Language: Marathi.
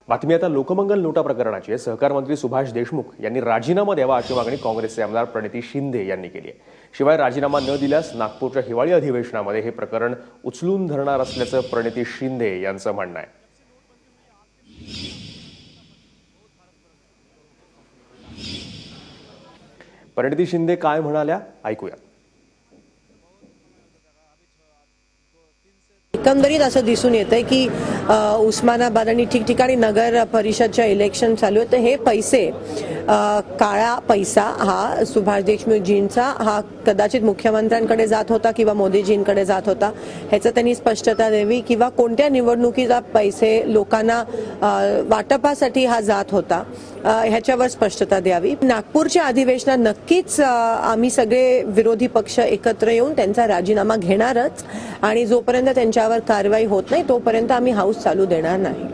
बातमी आता लोकमंगल नोटा प्रकरणाची आहे। सहकार मंत्री सुभाष देशमुख यांनी राजीनामा द्यावा अशी मागणी काँग्रेसचे आमदार प्रणिती शिंदे यांनी केली आहे। शिवाय राजीनामा न दिल्यास नागपूरच्या हिवाळी अधिवेशनामध्ये हे प्रकरण उचलून धरणार असल्याचं प्रणिती शिंदे यांचं म्हणणं आहे। प्रणिती शिंदे काय म्हणाल्या ऐकूया। एकंदरीत असं दिसून येतंय की उस्मानाबाद आणि ठिकठिकाणी नगर परिषदच्या इलेक्शन चालू आहेत। हे पैसे काळा पैसा हा सुभाष देशमुखजींचा हा कदाचित मुख्यमंत्र्यांकडे जात होता किंवा मोदीजींकडे जात होता, ह्याचं त्यांनी स्पष्टता द्यावी किंवा कोणत्या निवडणुकीचा पैसे लोकांना वाटपासाठी हा जात होता ह्याच्यावर स्पष्टता द्यावी। नागपूरच्या अधिवेशनात नक्कीच आम्ही सगळे विरोधी पक्ष एकत्र येऊन त्यांचा राजीनामा घेणारच आणि जोपर्यंत त्यांच्यावर कारवाई होत नाही तोपर्यंत आम्ही हाऊस चालू देणार नाही।